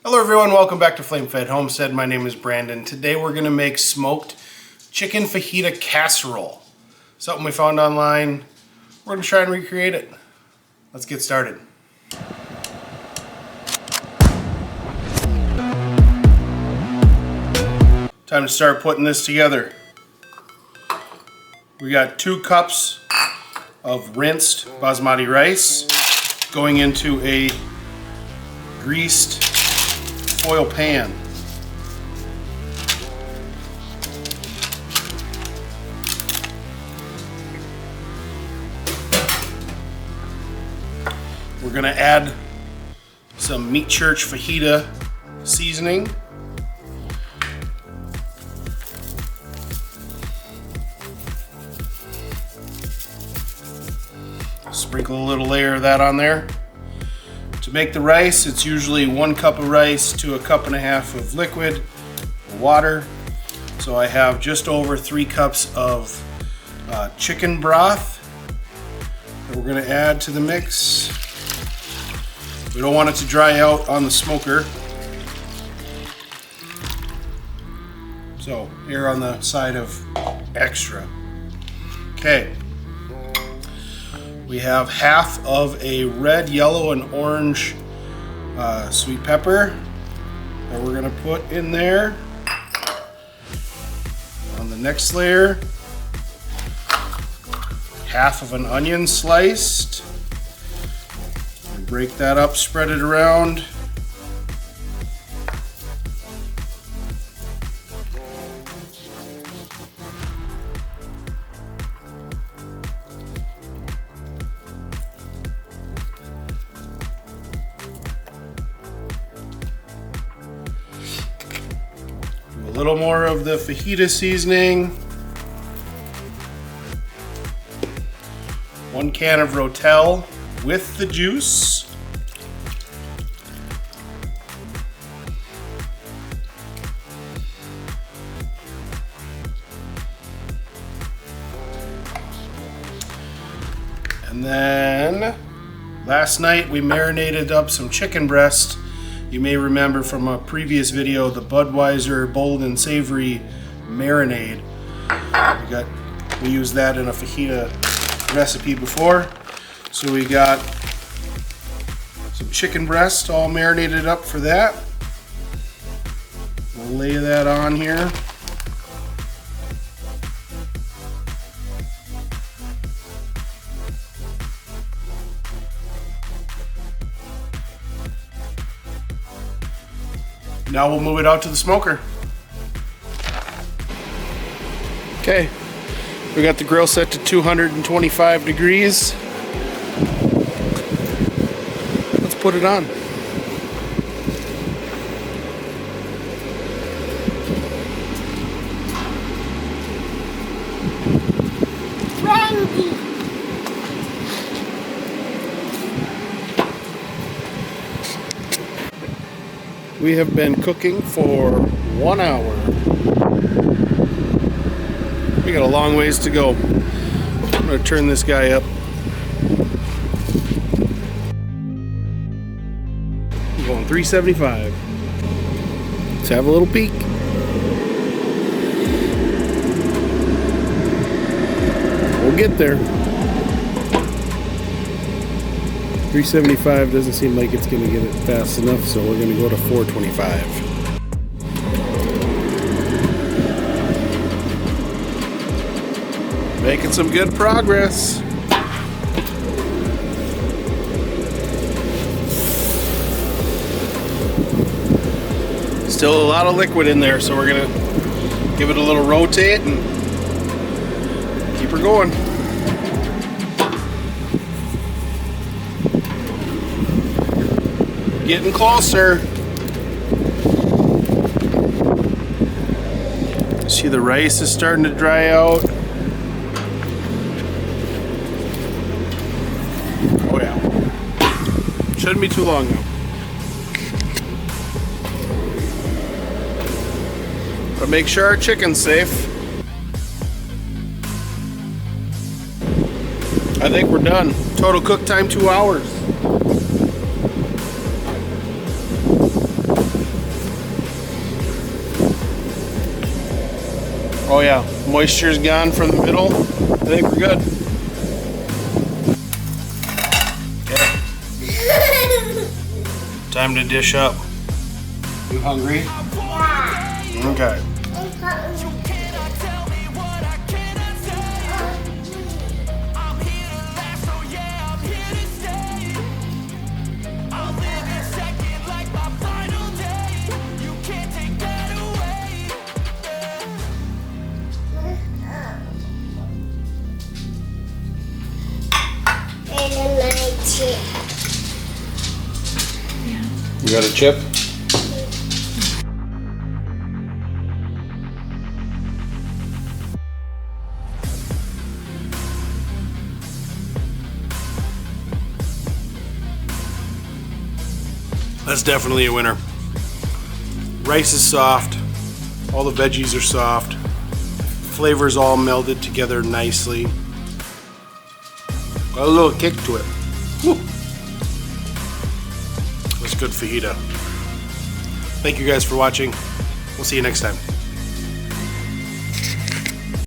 Hello everyone, welcome back to FlameFed Homestead. My name is Brandon. Today we're going to make smoked chicken fajita casserole. Something we found online. We're going to try and recreate it. Let's get started. Time to start putting this together. We got 2 cups of rinsed basmati rice going into a greased foil pan. We're going to add some Meat Church fajita seasoning. Sprinkle a little layer of that on there. To make the rice, it's usually 1 cup of rice to 1.5 cups of liquid water. So I have just over 3 cups of chicken broth that we're going to add to the mix. We don't want it to dry out on the smoker. So here on the side of extra. Okay. We have half of a red, yellow, and orange sweet pepper that we're gonna put in there. On the next layer, half of an onion sliced. Break that up, spread it around. A little more of the fajita seasoning. 1 can of Rotel with the juice. And then last night we marinated up some chicken breast. You may remember from a previous video the Budweiser bold and savory marinade. We used that in a fajita recipe before. So we got some chicken breast all marinated up for that. We'll lay that on here. Now we'll move it out to the smoker. Okay, we got the grill set to 225 degrees. Let's put it on. We have been cooking for 1 hour. We got a long ways to go. I'm going to turn this guy up. I'm going 375. Let's have a little peek. We'll get there. 375 doesn't seem like it's going to get it fast enough, so we're going to go to 425. Making some good progress. Still a lot of liquid in there, so we're going to give it a little rotate and keep her going. Getting closer. See, the rice is starting to dry out. Oh yeah. Shouldn't be too long though. But make sure our chicken's safe. I think we're done. Total cook time 2 hours. Oh yeah, moisture's gone from the middle. I think we're good. Okay. Time to dish up. You hungry? Yeah. Okay. You got a chip? That's definitely a winner. Rice is soft. All the veggies are soft. Flavors all melded together nicely. Got a little kick to it. Woo. That's good fajita. Thank you guys for watching. We'll see you next time.